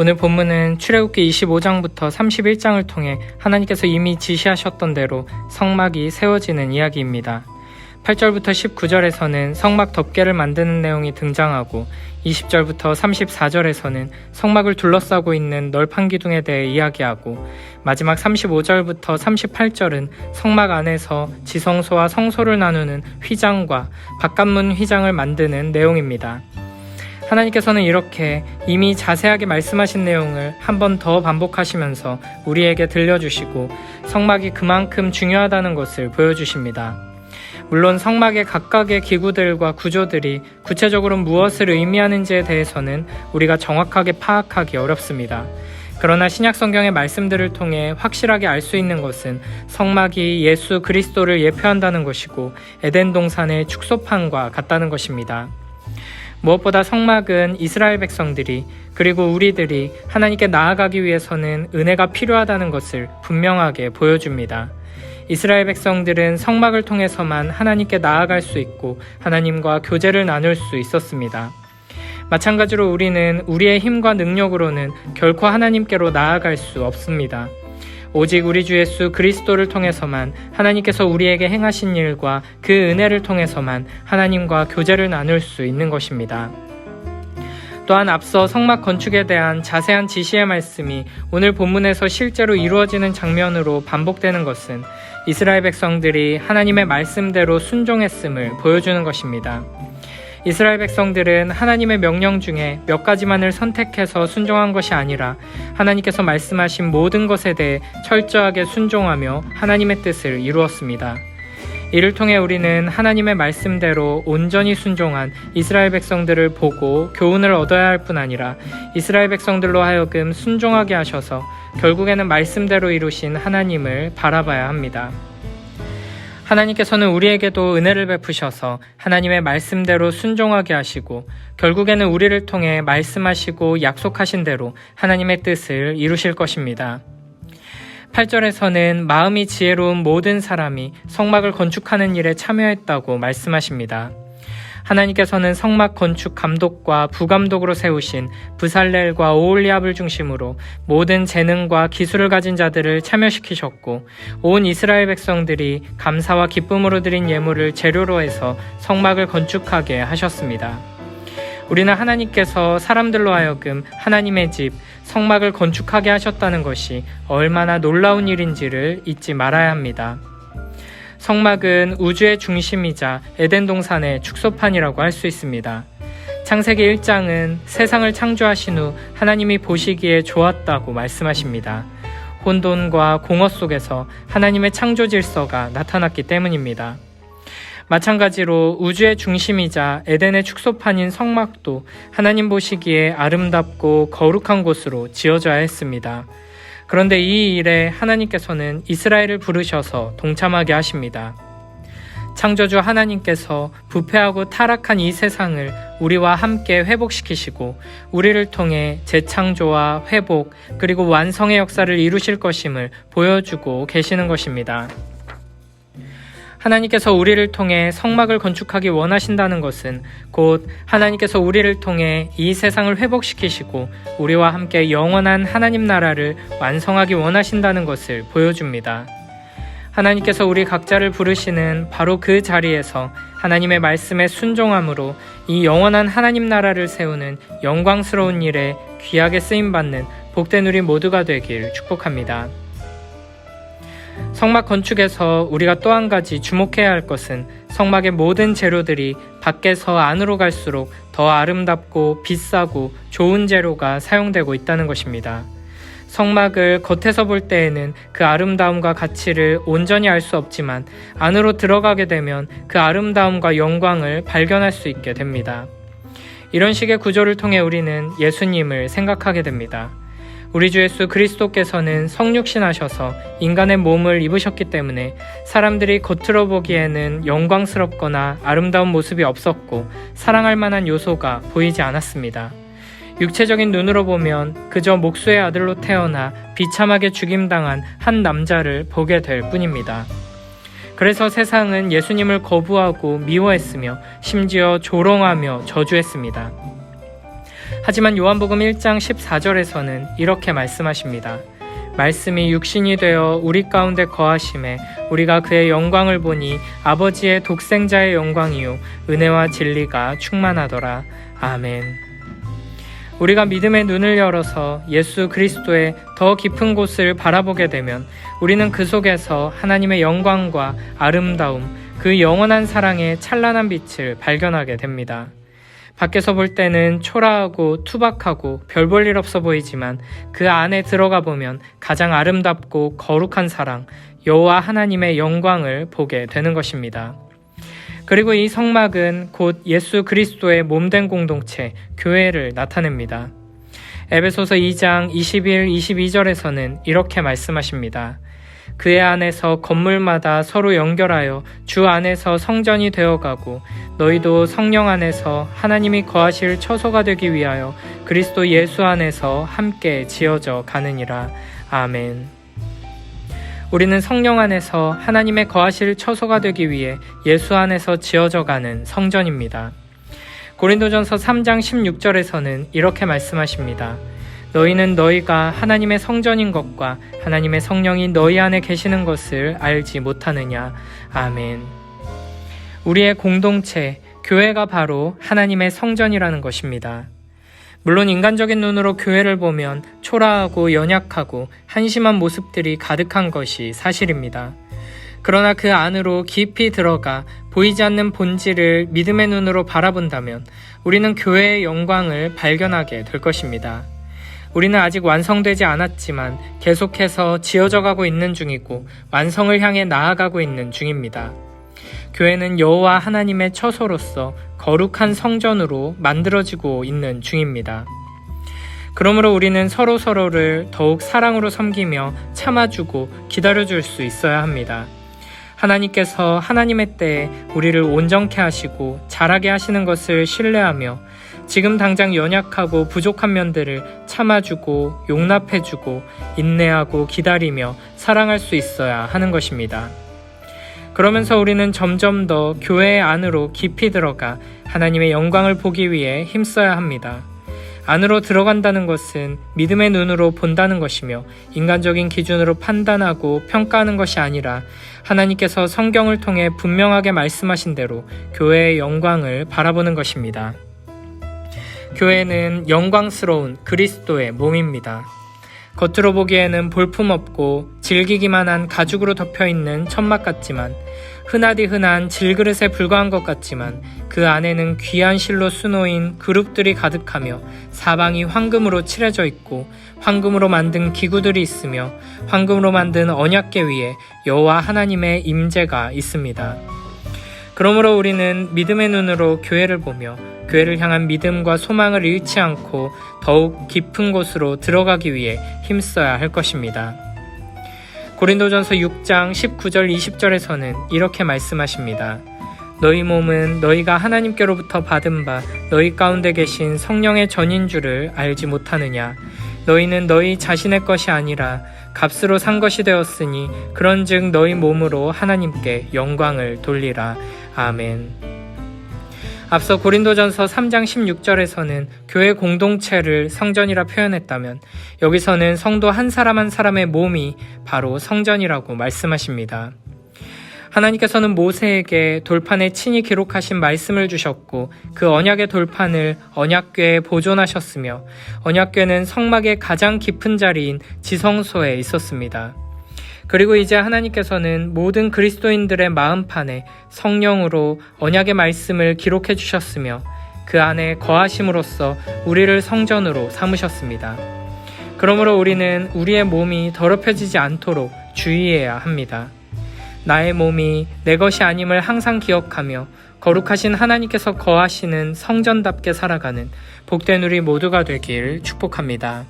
오늘 본문은 출애굽기 25장부터 31장을 통해 하나님께서 이미 지시하셨던 대로 성막이 세워지는 이야기입니다. 8절부터 19절에서는 성막 덮개를 만드는 내용이 등장하고 20절부터 34절에서는 성막을 둘러싸고 있는 널판 기둥에 대해 이야기하고 마지막 35절부터 38절은 성막 안에서 지성소와 성소를 나누는 휘장과 바깥문 휘장을 만드는 내용입니다. 하나님께서는 이렇게 이미 자세하게 말씀하신 내용을 한 번 더 반복하시면서 우리에게 들려주시고 성막이 그만큼 중요하다는 것을 보여주십니다. 물론 성막의 각각의 기구들과 구조들이 구체적으로 무엇을 의미하는지에 대해서는 우리가 정확하게 파악하기 어렵습니다. 그러나 신약 성경의 말씀들을 통해 확실하게 알 수 있는 것은 성막이 예수 그리스도를 예표한다는 것이고 에덴 동산의 축소판과 같다는 것입니다. 무엇보다 성막은 이스라엘 백성들이 그리고 우리들이 하나님께 나아가기 위해서는 은혜가 필요하다는 것을 분명하게 보여줍니다. 이스라엘 백성들은 성막을 통해서만 하나님께 나아갈 수 있고 하나님과 교제를 나눌 수 있었습니다. 마찬가지로 우리는 우리의 힘과 능력으로는 결코 하나님께로 나아갈 수 없습니다. 오직 우리 주 예수 그리스도를 통해서만 하나님께서 우리에게 행하신 일과 그 은혜를 통해서만 하나님과 교제를 나눌 수 있는 것입니다. 또한 앞서 성막 건축에 대한 자세한 지시의 말씀이 오늘 본문에서 실제로 이루어지는 장면으로 반복되는 것은 이스라엘 백성들이 하나님의 말씀대로 순종했음을 보여주는 것입니다. 이스라엘 백성들은 하나님의 명령 중에 몇 가지만을 선택해서 순종한 것이 아니라 하나님께서 말씀하신 모든 것에 대해 철저하게 순종하며 하나님의 뜻을 이루었습니다. 이를 통해 우리는 하나님의 말씀대로 온전히 순종한 이스라엘 백성들을 보고 교훈을 얻어야 할 뿐 아니라 이스라엘 백성들로 하여금 순종하게 하셔서 결국에는 말씀대로 이루신 하나님을 바라봐야 합니다. 하나님께서는 우리에게도 은혜를 베푸셔서 하나님의 말씀대로 순종하게 하시고 결국에는 우리를 통해 말씀하시고 약속하신 대로 하나님의 뜻을 이루실 것입니다. 8절에서는 마음이 지혜로운 모든 사람이 성막을 건축하는 일에 참여했다고 말씀하십니다. 하나님께서는 성막 건축 감독과 부감독으로 세우신 브살렐과 오홀리압을 중심으로 모든 재능과 기술을 가진 자들을 참여시키셨고 온 이스라엘 백성들이 감사와 기쁨으로 드린 예물을 재료로 해서 성막을 건축하게 하셨습니다. 우리는 하나님께서 사람들로 하여금 하나님의 집, 성막을 건축하게 하셨다는 것이 얼마나 놀라운 일인지를 잊지 말아야 합니다. 성막은 우주의 중심이자 에덴 동산의 축소판이라고 할 수 있습니다. 창세기 1장은 세상을 창조하신 후 하나님이 보시기에 좋았다고 말씀하십니다. 혼돈과 공허 속에서 하나님의 창조 질서가 나타났기 때문입니다. 마찬가지로 우주의 중심이자 에덴의 축소판인 성막도 하나님 보시기에 아름답고 거룩한 곳으로 지어져야 했습니다. 그런데 이 일에 하나님께서는 이스라엘을 부르셔서 동참하게 하십니다. 창조주 하나님께서 부패하고 타락한 이 세상을 우리와 함께 회복시키시고 우리를 통해 재창조와 회복 그리고 완성의 역사를 이루실 것임을 보여주고 계시는 것입니다. 하나님께서 우리를 통해 성막을 건축하기 원하신다는 것은 곧 하나님께서 우리를 통해 이 세상을 회복시키시고 우리와 함께 영원한 하나님 나라를 완성하기 원하신다는 것을 보여줍니다. 하나님께서 우리 각자를 부르시는 바로 그 자리에서 하나님의 말씀에 순종함으로 이 영원한 하나님 나라를 세우는 영광스러운 일에 귀하게 쓰임받는 복된 우리 모두가 되길 축복합니다. 성막 건축에서 우리가 또 한 가지 주목해야 할 것은 성막의 모든 재료들이 밖에서 안으로 갈수록 더 아름답고 비싸고 좋은 재료가 사용되고 있다는 것입니다. 성막을 겉에서 볼 때에는 그 아름다움과 가치를 온전히 알 수 없지만 안으로 들어가게 되면 그 아름다움과 영광을 발견할 수 있게 됩니다. 이런 식의 구조를 통해 우리는 예수님을 생각하게 됩니다. 우리 주 예수 그리스도께서는 성육신하셔서 인간의 몸을 입으셨기 때문에 사람들이 겉으로 보기에는 영광스럽거나 아름다운 모습이 없었고 사랑할 만한 요소가 보이지 않았습니다. 육체적인 눈으로 보면 그저 목수의 아들로 태어나 비참하게 죽임당한 한 남자를 보게 될 뿐입니다. 그래서 세상은 예수님을 거부하고 미워했으며 심지어 조롱하며 저주했습니다. 하지만 요한복음 1장 14절에서는 이렇게 말씀하십니다. 말씀이 육신이 되어 우리 가운데 거하심에 우리가 그의 영광을 보니 아버지의 독생자의 영광이요 은혜와 진리가 충만하더라. 아멘. 우리가 믿음의 눈을 열어서 예수 그리스도의 더 깊은 곳을 바라보게 되면 우리는 그 속에서 하나님의 영광과 아름다움, 그 영원한 사랑의 찬란한 빛을 발견하게 됩니다. 밖에서 볼 때는 초라하고 투박하고 별 볼 일 없어 보이지만 그 안에 들어가 보면 가장 아름답고 거룩한 사랑, 여호와 하나님의 영광을 보게 되는 것입니다. 그리고 이 성막은 곧 예수 그리스도의 몸된 공동체, 교회를 나타냅니다. 에베소서 2장 21, 22절에서는 이렇게 말씀하십니다. 그의 안에서 건물마다 서로 연결하여 주 안에서 성전이 되어가고 너희도 성령 안에서 하나님이 거하실 처소가 되기 위하여 그리스도 예수 안에서 함께 지어져 가느니라. 아멘. 우리는 성령 안에서 하나님의 거하실 처소가 되기 위해 예수 안에서 지어져 가는 성전입니다. 고린도전서 3장 16절에서는 이렇게 말씀하십니다. 너희는 너희가 하나님의 성전인 것과 하나님의 성령이 너희 안에 계시는 것을 알지 못하느냐. 아멘. 우리의 공동체, 교회가 바로 하나님의 성전이라는 것입니다. 물론 인간적인 눈으로 교회를 보면 초라하고 연약하고 한심한 모습들이 가득한 것이 사실입니다. 그러나 그 안으로 깊이 들어가 보이지 않는 본질을 믿음의 눈으로 바라본다면 우리는 교회의 영광을 발견하게 될 것입니다. 우리는 아직 완성되지 않았지만 계속해서 지어져 가고 있는 중이고 완성을 향해 나아가고 있는 중입니다. 교회는 여호와 하나님의 처소로서 거룩한 성전으로 만들어지고 있는 중입니다. 그러므로 우리는 서로서로를 더욱 사랑으로 섬기며 참아주고 기다려줄 수 있어야 합니다. 하나님께서 하나님의 때에 우리를 온전케 하시고 자라게 하시는 것을 신뢰하며 지금 당장 연약하고 부족한 면들을 참아주고 용납해주고 인내하고 기다리며 사랑할 수 있어야 하는 것입니다. 그러면서 우리는 점점 더 교회의 안으로 깊이 들어가 하나님의 영광을 보기 위해 힘써야 합니다. 안으로 들어간다는 것은 믿음의 눈으로 본다는 것이며 인간적인 기준으로 판단하고 평가하는 것이 아니라 하나님께서 성경을 통해 분명하게 말씀하신 대로 교회의 영광을 바라보는 것입니다. 교회는 영광스러운 그리스도의 몸입니다. 겉으로 보기에는 볼품없고 질기기만 한 가죽으로 덮여있는 천막 같지만 흔하디 흔한 질그릇에 불과한 것 같지만 그 안에는 귀한 실로 수놓인 그룹들이 가득하며 사방이 황금으로 칠해져 있고 황금으로 만든 기구들이 있으며 황금으로 만든 언약궤 위에 여호와 하나님의 임재가 있습니다. 그러므로 우리는 믿음의 눈으로 교회를 보며 교회를 향한 믿음과 소망을 잃지 않고 더욱 깊은 곳으로 들어가기 위해 힘써야 할 것입니다. 고린도전서 6장 19절 20절에서는 이렇게 말씀하십니다. 너희 몸은 너희가 하나님께로부터 받은 바 너희 가운데 계신 성령의 전인 줄을 알지 못하느냐. 너희는 너희 자신의 것이 아니라 값으로 산 것이 되었으니 그런즉 너희 몸으로 하나님께 영광을 돌리라. 아멘. 앞서 고린도전서 3장 16절에서는 교회 공동체를 성전이라 표현했다면 여기서는 성도 한 사람 한 사람의 몸이 바로 성전이라고 말씀하십니다. 하나님께서는 모세에게 돌판에 친히 기록하신 말씀을 주셨고 그 언약의 돌판을 언약궤에 보존하셨으며 언약궤는 성막의 가장 깊은 자리인 지성소에 있었습니다. 그리고 이제 하나님께서는 모든 그리스도인들의 마음판에 성령으로 언약의 말씀을 기록해 주셨으며 그 안에 거하심으로써 우리를 성전으로 삼으셨습니다. 그러므로 우리는 우리의 몸이 더럽혀지지 않도록 주의해야 합니다. 나의 몸이 내 것이 아님을 항상 기억하며 거룩하신 하나님께서 거하시는 성전답게 살아가는 복된 우리 모두가 되길 축복합니다.